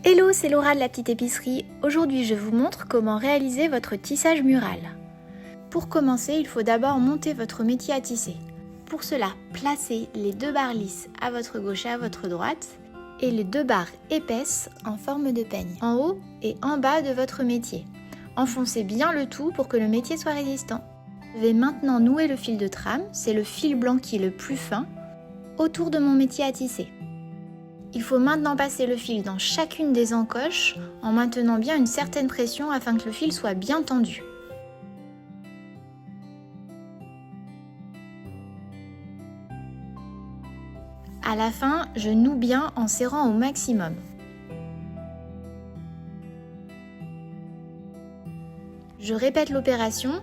Hello, c'est Laura de la petite épicerie. Aujourd'hui, je vous montre comment réaliser votre tissage mural. Pour commencer, il faut d'abord monter votre métier à tisser. Pour cela, placez les 2 barres lisses à votre gauche et à votre droite et les 2 barres épaisses en forme de peigne, en haut et en bas de votre métier. Enfoncez bien le tout pour que le métier soit résistant. Je vais maintenant nouer le fil de trame, c'est le fil blanc qui est le plus fin, autour de mon métier à tisser. Il faut maintenant passer le fil dans chacune des encoches en maintenant bien une certaine pression afin que le fil soit bien tendu. À la fin, je noue bien en serrant au maximum. Je répète l'opération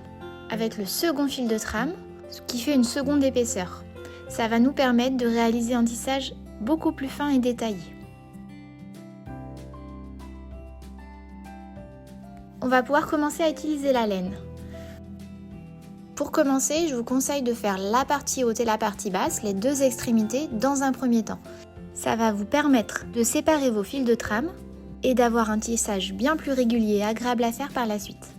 avec le second fil de trame, ce qui fait une seconde épaisseur. Ça va nous permettre de réaliser un tissage beaucoup plus fin et détaillé. On va pouvoir commencer à utiliser la laine. Pour commencer, je vous conseille de faire la partie haute et la partie basse, les 2 extrémités, dans un premier temps. Ça va vous permettre de séparer vos fils de trame et d'avoir un tissage bien plus régulier et agréable à faire par la suite.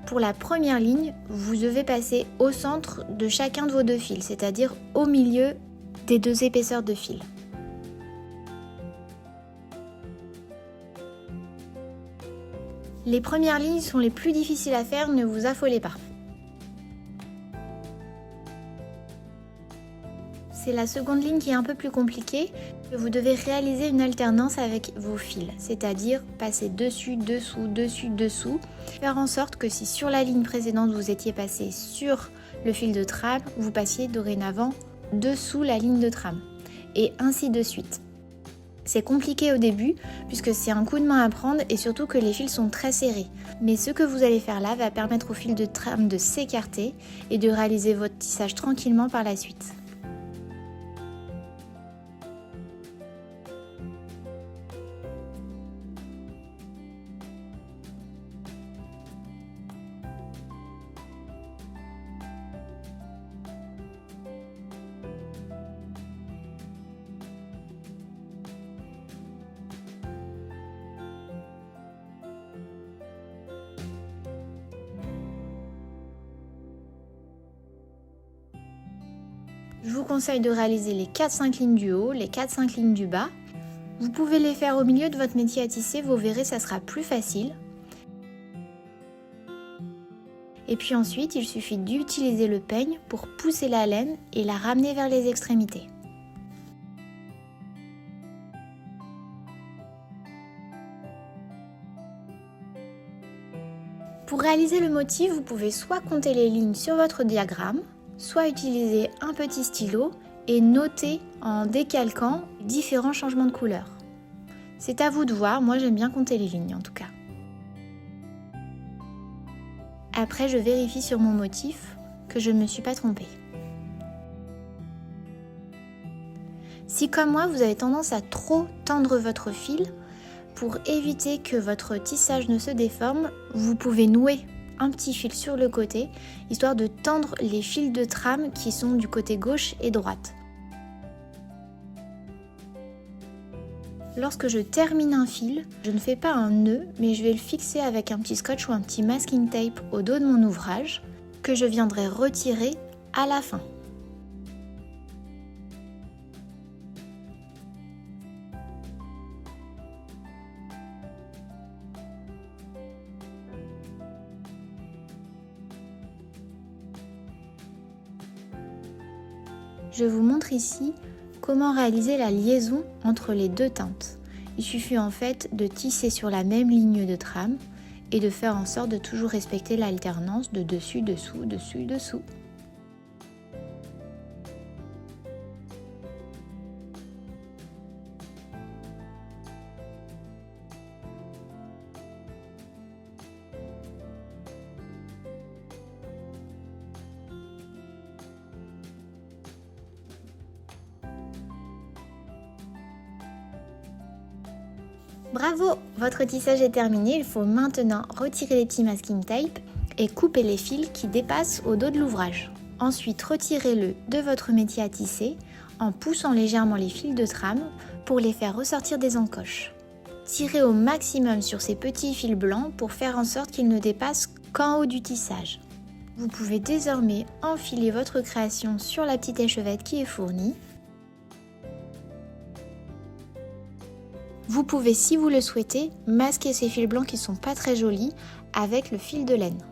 Pour la première ligne, vous devez passer au centre de chacun de vos 2 fils, c'est-à-dire au milieu des 2 épaisseurs de fil. Les premières lignes sont les plus difficiles à faire, ne vous affolez pas. C'est la seconde ligne qui est un peu plus compliquée. Vous devez réaliser une alternance avec vos fils, c'est-à-dire passer dessus, dessous, dessus, dessous. Faire en sorte que si sur la ligne précédente vous étiez passé sur le fil de trame, vous passiez dorénavant dessous la ligne de trame. Et ainsi de suite. C'est compliqué au début puisque c'est un coup de main à prendre et surtout que les fils sont très serrés. Mais ce que vous allez faire là va permettre au fil de trame de s'écarter et de réaliser votre tissage tranquillement par la suite. Je vous conseille de réaliser les 4-5 lignes du haut, les 4-5 lignes du bas. Vous pouvez les faire au milieu de votre métier à tisser, vous verrez, ça sera plus facile. Et puis ensuite, il suffit d'utiliser le peigne pour pousser la laine et la ramener vers les extrémités. Pour réaliser le motif, vous pouvez soit compter les lignes sur votre diagramme, soit utiliser un petit stylo et noter en décalquant différents changements de couleur. C'est à vous de voir, moi j'aime bien compter les lignes en tout cas. Après, je vérifie sur mon motif que je ne me suis pas trompée. Si comme moi, vous avez tendance à trop tendre votre fil, pour éviter que votre tissage ne se déforme, vous pouvez nouer un petit fil sur le côté, histoire de tendre les fils de trame qui sont du côté gauche et droite. Lorsque je termine un fil, je ne fais pas un nœud, mais je vais le fixer avec un petit scotch ou un petit masking tape au dos de mon ouvrage, que je viendrai retirer à la fin. Je vous montre ici comment réaliser la liaison entre les 2 teintes. Il suffit en fait de tisser sur la même ligne de trame et de faire en sorte de toujours respecter l'alternance de dessus, dessous, dessus, dessous. Bravo, votre tissage est terminé, il faut maintenant retirer les petits masking tape et couper les fils qui dépassent au dos de l'ouvrage. Ensuite, retirez-le de votre métier à tisser en poussant légèrement les fils de trame pour les faire ressortir des encoches. Tirez au maximum sur ces petits fils blancs pour faire en sorte qu'ils ne dépassent qu'en haut du tissage. Vous pouvez désormais enfiler votre création sur la petite échevette qui est fournie. Vous pouvez, si vous le souhaitez, masquer ces fils blancs qui ne sont pas très jolis avec le fil de laine.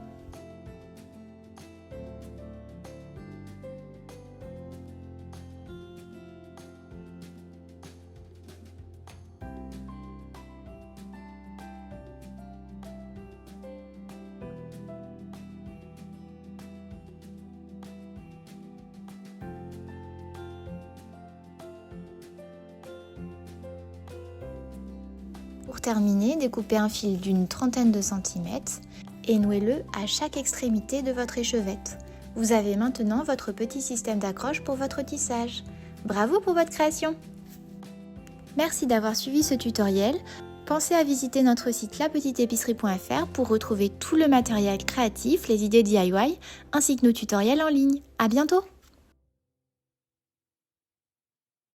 Pour terminer, découpez un fil d'une trentaine de centimètres et nouez-le à chaque extrémité de votre échevette. Vous avez maintenant votre petit système d'accroche pour votre tissage. Bravo pour votre création! Merci d'avoir suivi ce tutoriel. Pensez à visiter notre site lapetiteépicerie.fr pour retrouver tout le matériel créatif, les idées DIY, ainsi que nos tutoriels en ligne. À bientôt!